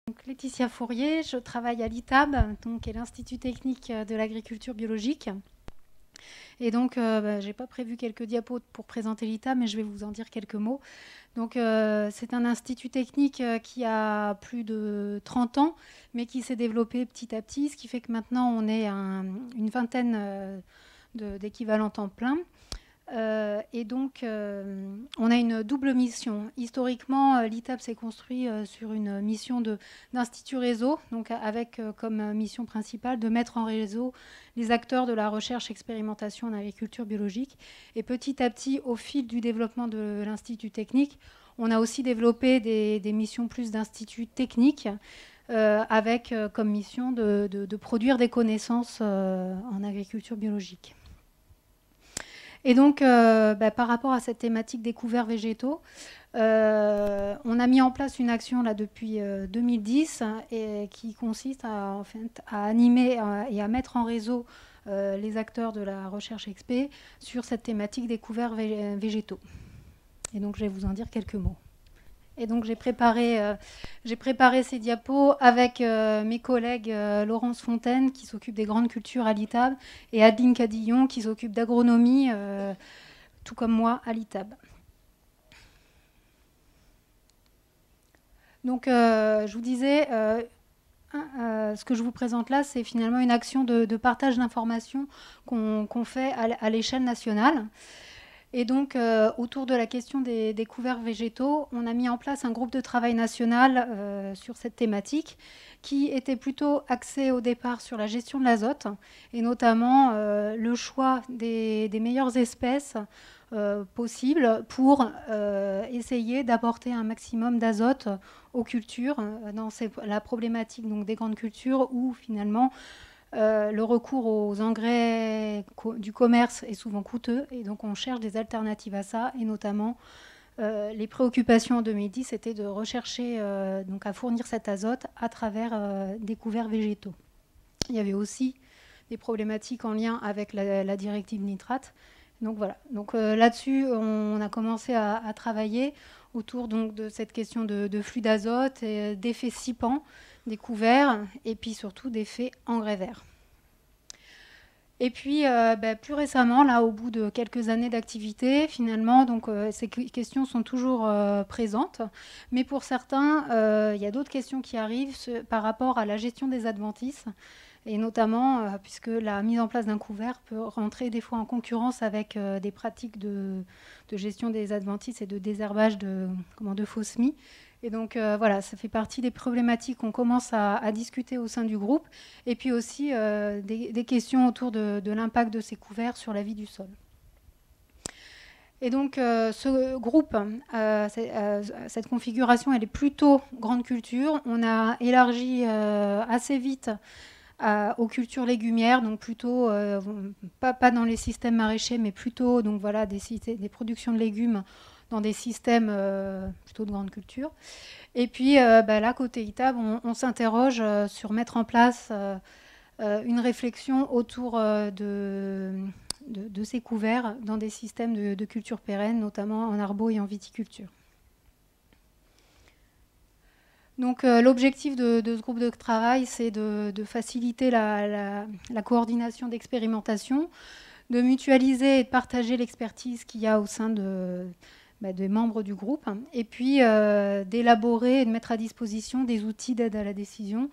Donc, Laetitia Fourier, je travaille à l'ITAB, donc, qui est l'Institut technique de l'agriculture biologique. Et donc, je n'ai pas prévu quelques diapos pour présenter l'ITAB, mais je vais vous en dire quelques mots. Donc, c'est un institut technique qui a plus de 30 ans, mais qui s'est développé petit à petit, ce qui fait que maintenant, on est une vingtaine d'équivalents temps plein. Et donc, on a une double mission. Historiquement, l'ITAB s'est construit sur une mission d'institut réseau, donc avec comme mission principale de mettre en réseau les acteurs de la recherche expérimentation en agriculture biologique. Et petit à petit, au fil du développement de l'institut technique, on a aussi développé des missions plus d'institut technique, avec comme mission de produire des connaissances en agriculture biologique. Et donc, par rapport à cette thématique découverts végétaux, on a mis en place une action là, depuis 2010 et qui consiste à animer et à mettre en réseau les acteurs de la recherche XP sur cette thématique découverts végétaux. Et donc, je vais vous en dire quelques mots. Et donc, j'ai préparé ces diapos avec mes collègues Laurence Fontaine, qui s'occupe des grandes cultures à l'ITAB, et Adeline Cadillon, qui s'occupe d'agronomie, tout comme moi, à l'ITAB. Donc, je vous disais, ce que je vous présente là, c'est finalement une action de partage d'informations qu'on fait à l'échelle nationale. Et donc, autour de la question des couverts végétaux, on a mis en place un groupe de travail national sur cette thématique qui était plutôt axé au départ sur la gestion de l'azote et notamment le choix des meilleures espèces possibles pour essayer d'apporter un maximum d'azote aux cultures dans la problématique donc, des grandes cultures où finalement le recours aux engrais du commerce est souvent coûteux et donc on cherche des alternatives à ça et notamment les préoccupations en 2010 étaient de rechercher donc à fournir cet azote à travers des couverts végétaux. Il y avait aussi des problématiques en lien avec la directive nitrate. Donc voilà. Donc là-dessus, on a commencé à travailler autour donc, de cette question de flux d'azote et d'effets SIPAN des couverts et puis surtout d'effets engrais verts. Et puis, plus récemment, là, au bout de quelques années d'activité, finalement, donc, ces questions sont toujours présentes. Mais pour certains, il y a d'autres questions qui arrivent par rapport à la gestion des adventices. Et notamment, puisque la mise en place d'un couvert peut rentrer des fois en concurrence avec des pratiques de gestion des adventices et de désherbage de faux semis. Et donc voilà, ça fait partie des problématiques qu'on commence à discuter au sein du groupe. Et puis aussi des questions autour de l'impact de ces couverts sur la vie du sol. Et donc ce groupe, cette configuration, elle est plutôt grande culture. On a élargi assez vite aux cultures légumières, donc plutôt pas dans les systèmes maraîchers, mais plutôt donc voilà des productions de légumes dans des systèmes plutôt de grande culture. Et puis là, côté ITAB, on s'interroge sur mettre en place une réflexion autour de ces couverts dans des systèmes de culture pérenne, notamment en arbo et en viticulture. Donc l'objectif de ce groupe de travail, c'est de faciliter la coordination d'expérimentation, de mutualiser et de partager l'expertise qu'il y a au sein des membres du groupe, et puis d'élaborer et de mettre à disposition des outils d'aide à la décision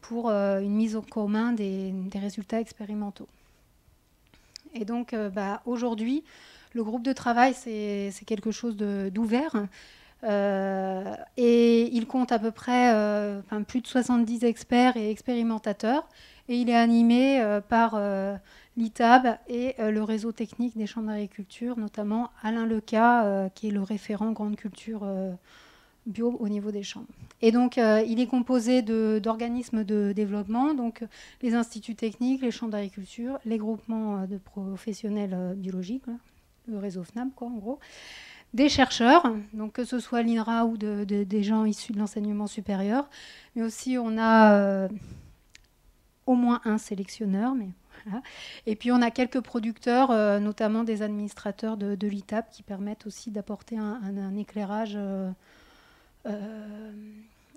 pour une mise en commun des résultats expérimentaux. Et donc aujourd'hui, le groupe de travail, c'est quelque chose d'ouvert. Et il compte à peu près plus de 70 experts et expérimentateurs. Et il est animé par l'ITAB et le réseau technique des chambres d'agriculture, notamment Alain Leca, qui est le référent grande culture bio au niveau des chambres. Et donc, il est composé d'organismes de développement, donc les instituts techniques, les chambres d'agriculture, les groupements de professionnels biologiques, le réseau FNAB, quoi, en gros. Des chercheurs, donc que ce soit l'INRA ou des gens issus de l'enseignement supérieur, mais aussi on a au moins un sélectionneur, mais voilà. Et puis on a quelques producteurs, notamment des administrateurs de l'ITAB, qui permettent aussi d'apporter un éclairage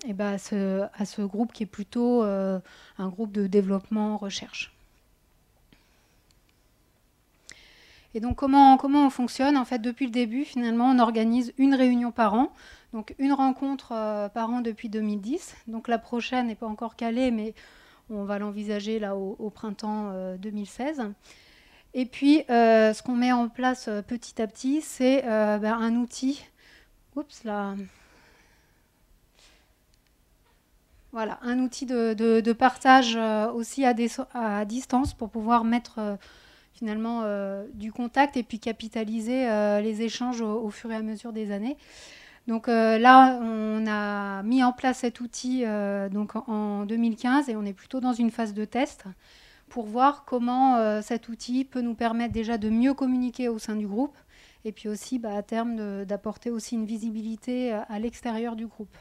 et ben, à ce groupe qui est plutôt un groupe de développement recherche. Et donc comment on fonctionne? En fait, depuis le début, finalement, on organise une réunion par an, donc une rencontre par an depuis 2010. Donc la prochaine n'est pas encore calée, mais on va l'envisager là au printemps 2016. Et puis, ce qu'on met en place petit à petit, c'est un outil. Oups, là. Voilà, un outil de partage aussi à distance pour pouvoir mettre finalement du contact et puis capitaliser les échanges au fur et à mesure des années. Donc là, on a mis en place cet outil donc en 2015 et on est plutôt dans une phase de test pour voir comment cet outil peut nous permettre déjà de mieux communiquer au sein du groupe et puis aussi à terme d'apporter aussi une visibilité à l'extérieur du groupe.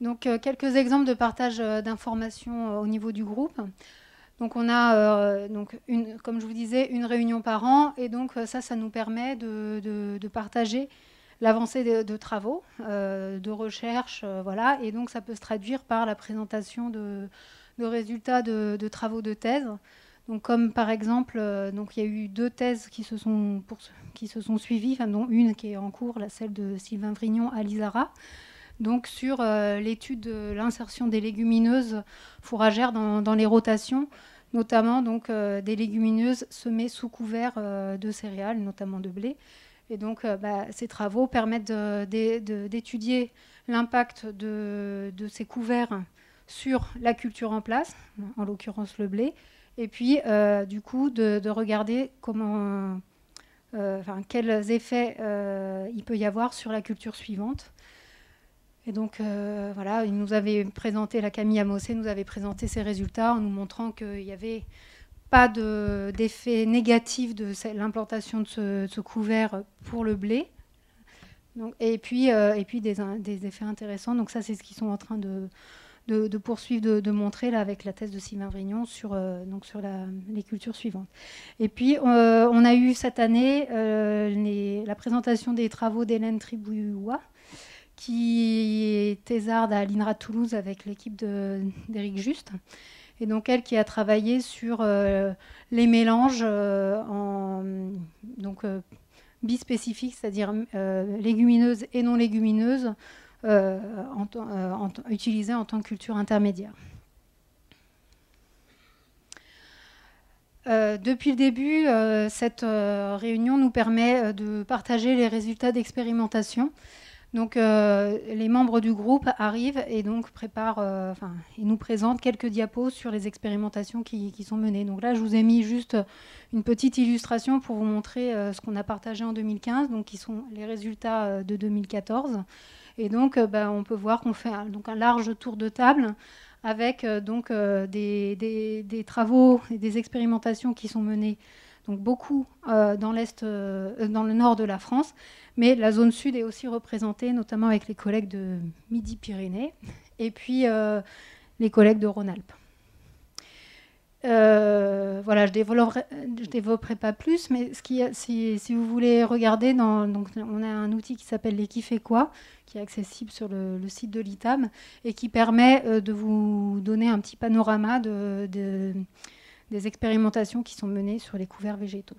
Donc quelques exemples de partage d'informations au niveau du groupe. Donc on a, comme je vous disais, une réunion par an et donc ça nous permet de partager l'avancée de travaux, de recherche, voilà. Et donc ça peut se traduire par la présentation de résultats de travaux de thèse. Donc comme par exemple, donc il y a eu 2 thèses qui se sont suivies, dont une qui est en cours, celle de Sylvain Vrignon à l'ISARA. Donc sur l'étude de l'insertion des légumineuses fourragères dans les rotations, notamment donc, des légumineuses semées sous couvert de céréales, notamment de blé. Et donc ces travaux permettent d'étudier l'impact de ces couverts sur la culture en place, en l'occurrence le blé, et puis du coup de regarder quels effets il peut y avoir sur la culture suivante. Et donc, voilà, il nous avait présenté, la Camille Amossé nous avait présenté ses résultats en nous montrant qu'il n'y avait pas d'effet négatif de l'implantation de ce couvert pour le blé. Donc, et puis des effets intéressants. Donc ça, c'est ce qu'ils sont en train de poursuivre, de montrer là, avec la thèse de Sylvain Vrignon sur les cultures suivantes. Et puis, on a eu cette année la présentation des travaux d'Hélène Tribouat, qui est thésarde à l'INRA de Toulouse avec l'équipe d'Éric Juste. Et donc elle qui a travaillé sur les mélanges bispécifiques, c'est-à-dire légumineuses et non légumineuses, utilisées en tant que culture intermédiaire. Depuis le début, cette réunion nous permet de partager les résultats d'expérimentation. Donc les membres du groupe arrivent et donc ils nous présentent quelques diapos sur les expérimentations qui sont menées. Donc là, je vous ai mis juste une petite illustration pour vous montrer ce qu'on a partagé en 2015, donc qui sont les résultats de 2014. Et donc on peut voir qu'on fait un large tour de table avec des travaux et des expérimentations qui sont menées donc beaucoup dans le nord de la France, mais la zone sud est aussi représentée, notamment avec les collègues de Midi-Pyrénées et puis les collègues de Rhône-Alpes. Voilà, je développerai pas plus, mais si vous voulez regarder, donc on a un outil qui s'appelle Les Qui fait quoi, qui est accessible sur le site de l'ITAM et qui permet de vous donner un petit panorama des expérimentations qui sont menées sur les couverts végétaux.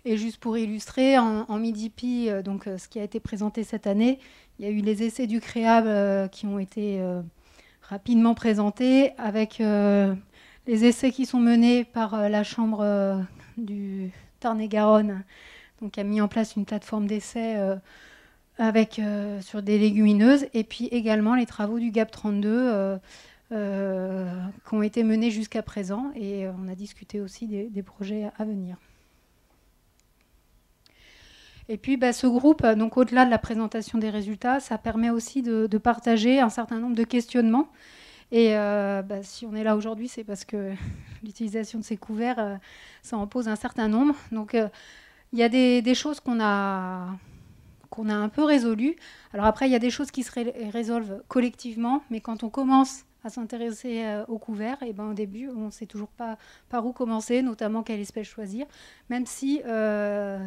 Et juste pour illustrer, en Midi-Py, donc ce qui a été présenté cette année, il y a eu les essais du CREAB qui ont été rapidement présentés, avec les essais qui sont menés par la Chambre du Tarn-et-Garonne, donc qui a mis en place une plateforme d'essai sur des légumineuses, et puis également les travaux du GAP 32 qui ont été menés jusqu'à présent, et on a discuté aussi des projets à venir. Et puis ce groupe, donc au-delà de la présentation des résultats, ça permet aussi de partager un certain nombre de questionnements. Et si on est là aujourd'hui, c'est parce que l'utilisation de ces couverts, ça en pose un certain nombre. Donc il y a des choses qu'on a un peu résolues. Alors après, il y a des choses qui se résolvent collectivement, mais quand on commence à s'intéresser aux couverts, et ben, au début, on ne sait toujours pas par où commencer, notamment quelle espèce choisir, même si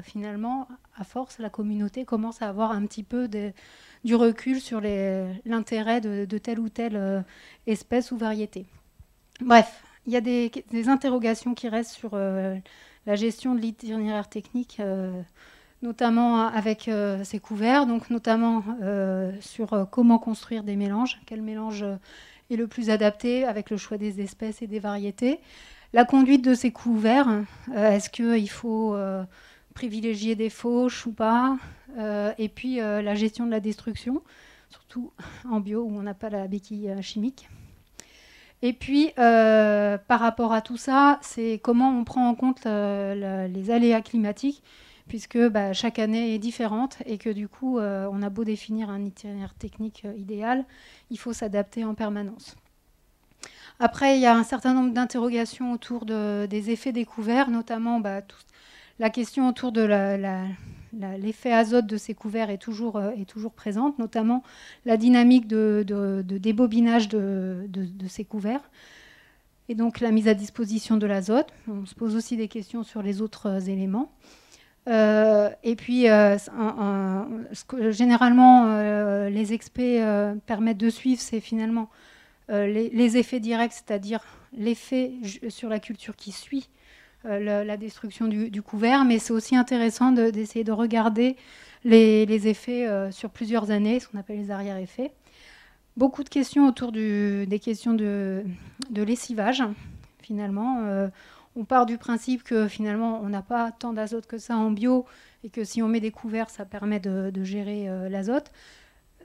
finalement, à force, la communauté commence à avoir un petit peu du recul sur l'intérêt de telle ou telle espèce ou variété. Bref, il y a des interrogations qui restent sur la gestion de l'itinéraire technique, notamment avec ces couverts, donc notamment sur comment construire des mélanges, quel mélange est le plus adapté avec le choix des espèces et des variétés. La conduite de ces couverts, est-ce qu'il faut privilégier des fauches ou pas, et puis la gestion de la destruction, surtout en bio où on n'a pas la béquille chimique. Et puis, par rapport à tout ça, c'est comment on prend en compte les aléas climatiques, puisque chaque année est différente et que du coup, on a beau définir un itinéraire technique idéal, il faut s'adapter en permanence. Après, il y a un certain nombre d'interrogations autour des effets découverts, notamment la question autour de l'effet azote de ces couverts est toujours présente, notamment la dynamique de débobinage de ces couverts, et donc la mise à disposition de l'azote. On se pose aussi des questions sur les autres éléments. Et puis, ce que généralement les experts permettent de suivre, c'est finalement les effets directs, c'est-à-dire l'effet sur la culture qui suit la destruction du couvert, mais c'est aussi intéressant d'essayer de regarder les effets sur plusieurs années, ce qu'on appelle les arrière-effets. Beaucoup de questions autour des questions de lessivage, finalement. On part du principe que finalement, on n'a pas tant d'azote que ça en bio, et que si on met des couverts, ça permet de gérer l'azote.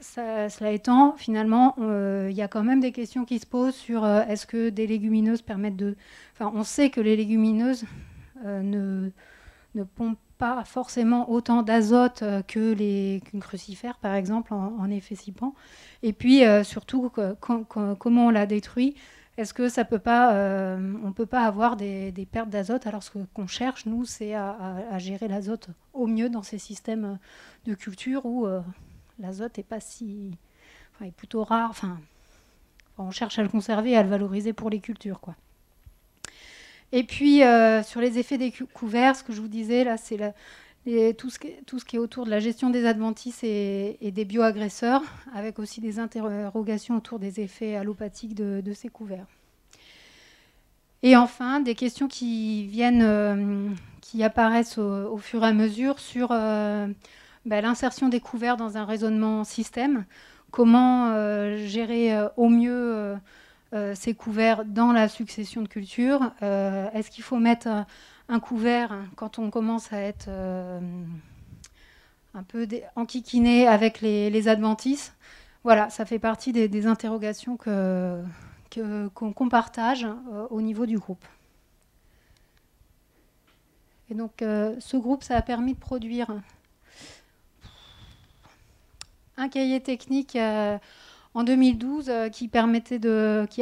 Cela étant, finalement, il y a quand même des questions qui se posent sur est-ce que des légumineuses permettent de... Enfin, on sait que les légumineuses ne pompent pas forcément autant d'azote qu'une crucifère, par exemple, en effacippant. Et puis, surtout, comment on la détruit. Est-ce que ça peut pas, on ne peut pas avoir des pertes d'azote? Alors, ce qu'on cherche, nous, c'est à gérer l'azote au mieux dans ces systèmes de culture où l'azote est pas si, enfin, est plutôt rare. Enfin, on cherche à le conserver et à le valoriser pour les cultures, quoi. Et puis, sur les effets des couverts, ce que je vous disais, là, c'est tout ce qui est autour de la gestion des adventices et des bioagresseurs, avec aussi des interrogations autour des effets allopathiques de ces couverts. Et enfin, des questions qui apparaissent au fur et à mesure sur l'insertion des couverts dans un raisonnement système. Comment gérer au mieux ces couverts dans la succession de cultures. Est-ce qu'il faut mettre un couvert quand on commence à être un peu enquiquiné avec les adventices? Voilà, ça fait partie des interrogations qu'on partage au niveau du groupe. Et donc, ce groupe, ça a permis de produire un cahier technique en 2012 qui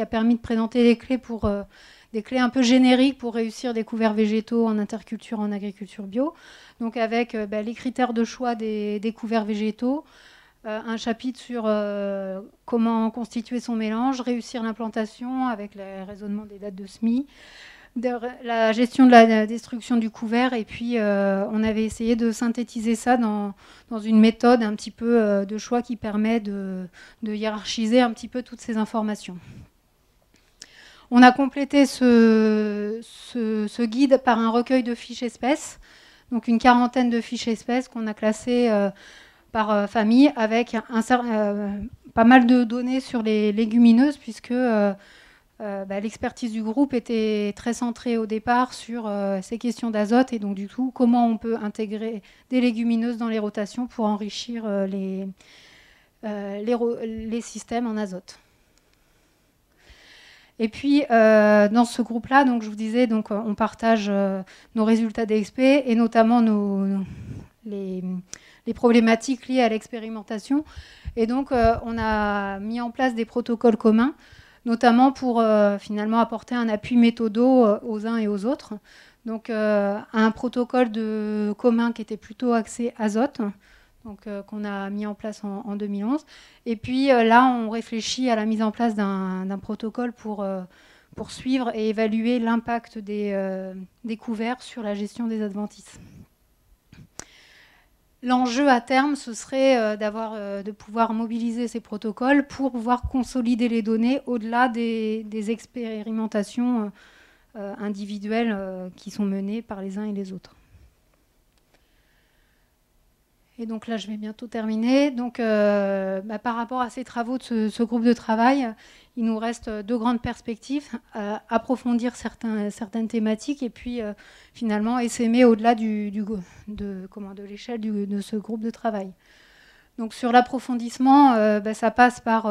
a permis de présenter les clés des clés un peu génériques pour réussir des couverts végétaux en interculture, en agriculture bio. Donc avec les critères de choix des couverts végétaux, un chapitre sur comment constituer son mélange, réussir l'implantation avec le raisonnement des dates de semis, la gestion de la destruction du couvert, et puis on avait essayé de synthétiser ça dans une méthode un petit peu de choix qui permet de hiérarchiser un petit peu toutes ces informations. On a complété ce guide par un recueil de fiches espèces, donc une quarantaine de fiches espèces qu'on a classées par famille, avec pas mal de données sur les légumineuses, puisque l'expertise du groupe était très centrée au départ sur ces questions d'azote, et donc du coup, comment on peut intégrer des légumineuses dans les rotations pour enrichir les systèmes en azote. Et puis, dans ce groupe-là, donc, je vous disais, donc, on partage nos résultats d'EXP, et notamment les problématiques liées à l'expérimentation. Et donc, on a mis en place des protocoles communs, notamment pour finalement apporter un appui méthodo aux uns et aux autres. Donc un protocole commun qui était plutôt axé azote, donc qu'on a mis en place en 2011. Et puis là, on réfléchit à la mise en place d'un protocole pour suivre et évaluer l'impact des couverts sur la gestion des adventices. L'enjeu à terme, ce serait de pouvoir mobiliser ces protocoles pour pouvoir consolider les données au-delà des expérimentations individuelles qui sont menées par les uns et les autres. Et donc là, je vais bientôt terminer. Donc, par rapport à ces travaux de ce groupe de travail, il nous reste deux grandes perspectives. Approfondir certaines thématiques et puis finalement essaimer au-delà de l'échelle de ce groupe de travail. Donc sur l'approfondissement, ça passe par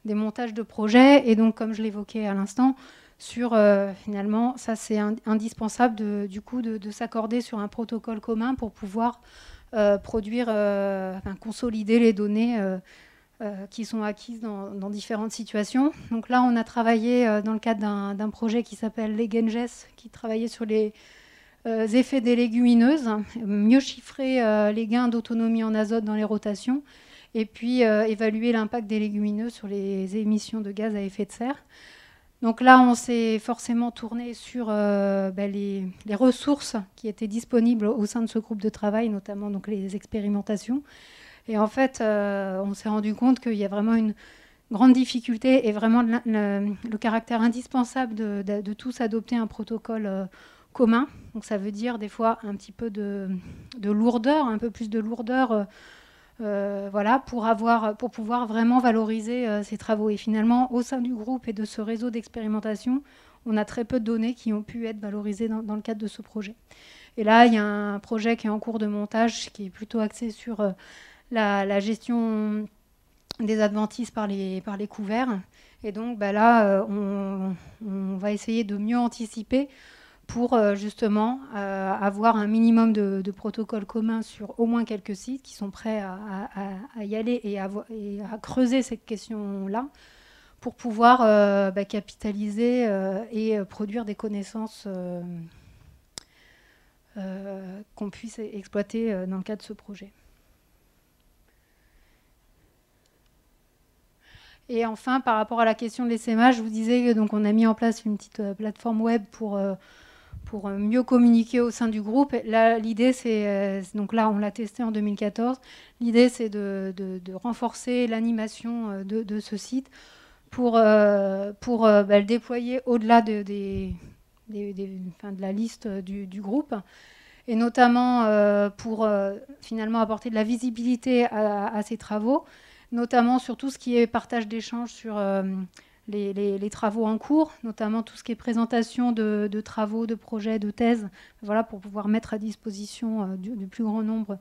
des montages de projets. Et donc, comme je l'évoquais à l'instant, finalement, ça c'est indispensable de s'accorder sur un protocole commun pour pouvoir consolider les données qui sont acquises dans différentes situations. Donc là, on a travaillé dans le cadre d'un projet qui s'appelle LegENGES, qui travaillait sur les effets des légumineuses, mieux chiffrer les gains d'autonomie en azote dans les rotations, et puis évaluer l'impact des légumineuses sur les émissions de gaz à effet de serre. Donc là, on s'est forcément tourné sur les ressources qui étaient disponibles au sein de ce groupe de travail, notamment donc, les expérimentations. Et en fait, on s'est rendu compte qu'il y a vraiment une grande difficulté et vraiment le caractère indispensable de tous adopter un protocole commun. Donc ça veut dire des fois un petit peu de lourdeur, un peu plus de lourdeur pour pouvoir vraiment valoriser ces travaux. Et finalement, au sein du groupe et de ce réseau d'expérimentation, on a très peu de données qui ont pu être valorisées dans le cadre de ce projet. Et là, il y a un projet qui est en cours de montage, qui est plutôt axé sur la gestion des adventices par les couverts. Et donc là, on va essayer de mieux anticiper pour justement avoir un minimum de protocoles communs sur au moins quelques sites qui sont prêts à y aller et à creuser cette question-là pour pouvoir capitaliser et produire des connaissances qu'on puisse exploiter dans le cadre de ce projet. Et enfin, par rapport à la question de l'essaimage, je vous disais que donc on a mis en place une petite plateforme web pour mieux communiquer au sein du groupe. Là, l'idée, c'est donc là, on l'a testé en 2014. L'idée, c'est de renforcer l'animation de ce site pour le déployer au-delà de la liste du groupe, et notamment pour finalement apporter de la visibilité à ces travaux, notamment sur tout ce qui est partage d'échanges sur les travaux en cours, notamment tout ce qui est présentation de travaux, de projets, de thèses, voilà, pour pouvoir mettre à disposition du plus grand nombre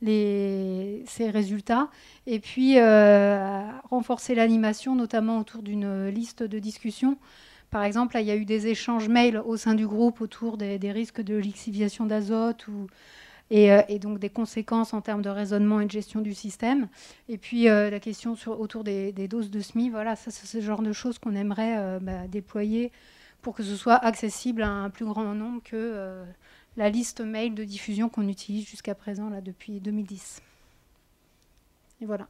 ces résultats. Et puis renforcer l'animation, notamment autour d'une liste de discussion. Par exemple, là, il y a eu des échanges mails au sein du groupe autour des risques de lixiviation d'azote et donc des conséquences en termes de raisonnement et de gestion du système. Et puis la question autour des doses de SMI, voilà, ça c'est ce genre de choses qu'on aimerait déployer pour que ce soit accessible à un plus grand nombre que la liste mail de diffusion qu'on utilise jusqu'à présent là, depuis 2010. Et voilà.